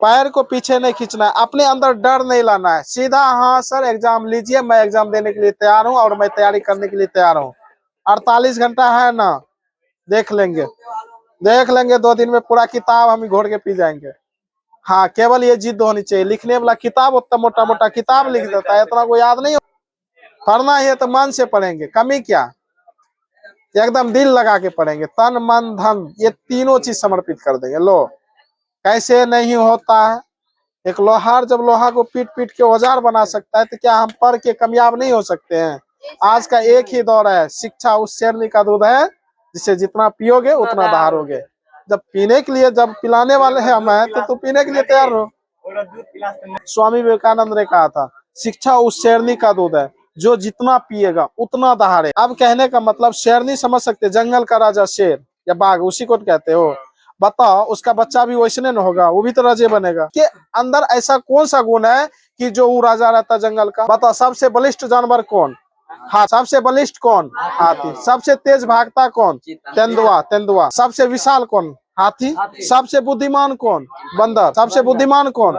पैर को पीछे नहीं खींचना है, अपने अंदर डर नहीं लाना है, सीधा हाँ सर एग्जाम लीजिए, मैं एग्जाम देने के लिए तैयार हूँ और मैं तैयारी करने के लिए तैयार हूँ। 48 घंटा है ना, देख लेंगे 2 दिन में पूरा किताब हम घोड़ के पी जाएंगे। हाँ केवल ये जिद होनी चाहिए, लिखने वाला किताब उतना मोटा मोटा किताब लिख देता है, इतना को याद नहीं। पढ़ना ही है तो मन से पढ़ेंगे, कमी क्या, एकदम दिल लगा के पढ़ेंगे, तन मन धन ये तीनों चीज समर्पित कर देंगे। लो कैसे नहीं होता है, एक लोहार जब लोहा को पीट पीट के औजार बना सकता है, तो क्या हम पढ़ के कामयाब नहीं हो सकते हैं। आज का एक ही दौर है, शिक्षा उस शेरनी का दूध है जिसे जितना पियोगे उतना दहारोगे। जब पीने के लिए, जब पिलाने वाले हैं हम हैं, तो पीने के लिए तैयार हो। स्वामी विवेकानंद ने कहा था शिक्षा उस शेरनी का दूध है जो जितना पिएगा उतना दहाड़े। अब कहने का मतलब शेरनी समझ सकते, जंगल का राजा शेर या बाघ, उसी को कहते हो। बताओ उसका बच्चा भी वैसने न होगा, वो भी तो राजे बनेगा। के अंदर ऐसा कौन सा गुण है कि जो वो राजा रहता जंगल का। बताओ सबसे बलिष्ठ जानवर कौन, हाँ सबसे बलिष्ठ कौन, हाथी। सबसे तेज भागता कौन, तेंदुआ। तेंदुआ। सबसे विशाल कौन, हाथी। सबसे बुद्धिमान कौन, बंदर। सबसे बुद्धिमान कौन,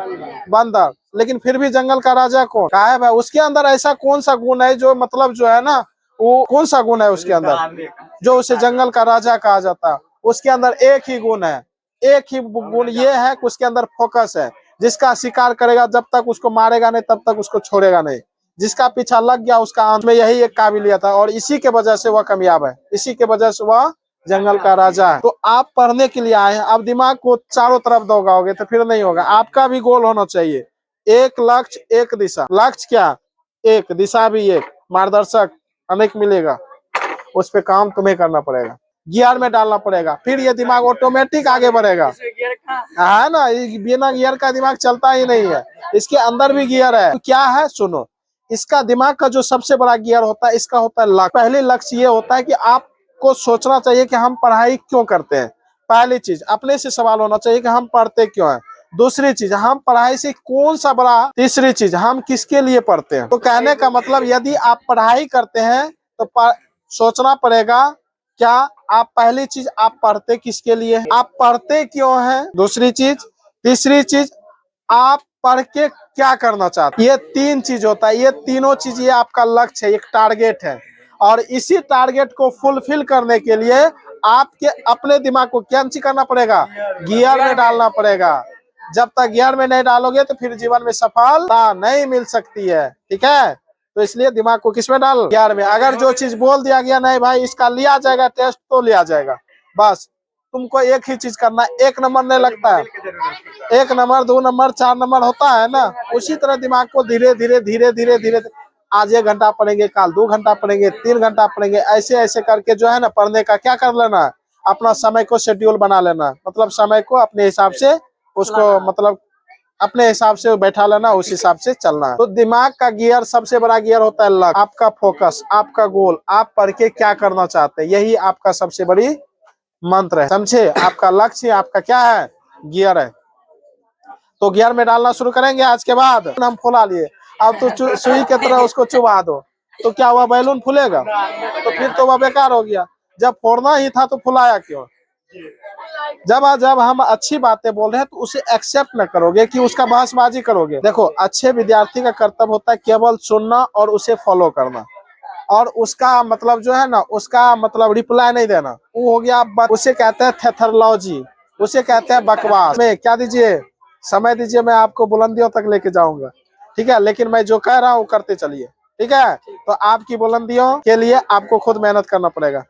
बंदर। लेकिन फिर भी जंगल का राजा कौन, कहा है भाई। उसके अंदर ऐसा कौन सा गुण है जो मतलब जो है ना, वो कौन सा गुण है उसके अंदर जो उसे जंगल का राजा कहा जाता है। उसके अंदर एक ही गुण है, एक ही गुण ये है कि उसके अंदर फोकस है। जिसका शिकार करेगा जब तक उसको मारेगा नहीं तब तक उसको छोड़ेगा नहीं। जिसका पीछा लग गया उसका अंत में यही एक काबिलियत है, और इसी के वजह से वह कामयाब है, इसी के वजह से वह जंगल का राजा है। तो आप पढ़ने के लिए आए हैं, आप दिमाग को चारों तरफ दौड़ाओगे तो फिर नहीं होगा। आपका भी गोल होना चाहिए, एक लक्ष्य एक दिशा। लक्ष्य क्या, एक दिशा भी एक, मार्गदर्शक अनेक मिलेगा, उस पे काम तुम्हें करना पड़ेगा, गियर में डालना पड़ेगा, फिर ये दिमाग ऑटोमेटिक आगे बढ़ेगा। है ना, बिना गियर का दिमाग चलता ही नहीं है, इसके अंदर भी गियर है। तो क्या है सुनो, इसका दिमाग का जो सबसे बड़ा गियर होता है, इसका होता है लक्ष्य। पहले लक्ष्य ये होता है कि आपको सोचना चाहिए कि हम पढ़ाई क्यों करते हैं। पहली चीज अपने से सवाल होना चाहिए कि हम पढ़ते क्यों हैं। दूसरी चीज हम पढ़ाई से कौन सा बड़ा। तीसरी चीज हम किसके लिए पढ़ते हैं। तो कहने का मतलब यदि आप पढ़ाई करते हैं तो सोचना पड़ेगा क्या आप, पहली चीज आप पढ़ते किसके लिए, आप पढ़ते क्यों हैं। दूसरी चीज, तीसरी चीज आप पढ़ के क्या करना चाहते। ये तीन चीज होता है, ये तीनों चीज ये आपका लक्ष्य है, एक टारगेट है। और इसी टारगेट को फुलफिल करने के लिए आपके अपने दिमाग को क्या करना पड़ेगा, गियर में डालना पड़ेगा। जब तक गियर में नहीं डालोगे तो फिर जीवन में सफलता नहीं मिल सकती है, ठीक है। तो इसलिए दिमाग को किसमें डाल, गियर में। अगर जो चीज बोल दिया गया नहीं भाई इसका लिया जाएगा टेस्ट, तो लिया जाएगा। बस तुमको एक ही चीज करना, एक नंबर नहीं लगता है, 1 नंबर 2 नंबर 4 नंबर होता है ना, उसी तरह दिमाग को धीरे धीरे धीरे धीरे धीरे, आज 1 घंटा पढ़ेंगे, कल 2 घंटा पढ़ेंगे, 3 घंटा पढ़ेंगे, ऐसे ऐसे करके जो है ना पढ़ने का क्या कर लेना है, अपना समय को शेड्यूल बना लेना। मतलब समय को अपने हिसाब से उसको मतलब अपने हिसाब से बैठा लेना, उस हिसाब से चलना है। तो दिमाग का गियर सबसे बड़ा गियर होता है लक्ष्य, आपका फोकस, आपका गोल, आप पढ़ के क्या करना चाहते हैं, यही आपका सबसे बड़ी मंत्र है, समझे। आपका लक्ष्य आपका क्या है, गियर है। तो गियर में डालना शुरू करेंगे आज के बाद। हम फुला लिए, अब तो सुई के तरह उसको चुबा दो, तो क्या हुआ, बैलून फूलेगा, तो फिर तो वह बेकार हो गया। जब फोड़ना ही था तो फुलाया क्यों। जब हम अच्छी बातें बोल रहे हैं तो उसे एक्सेप्ट न करोगे कि उसका बहसबाजी करोगे। देखो अच्छे विद्यार्थी का कर्तव्य होता है केवल सुनना और उसे फॉलो करना, और उसका मतलब जो है ना, उसका मतलब रिप्लाई नहीं देना, वो हो गया। उसे कहते हैं थेथरलॉजी, उसे कहते हैं बकवास। में क्या दीजिए, समय दीजिए, मैं आपको बुलंदियों तक लेके जाऊंगा, ठीक है। लेकिन मैं जो कह रहा हूँ करते चलिए, ठीक है। तो आपकी बुलंदियों के लिए आपको खुद मेहनत करना पड़ेगा।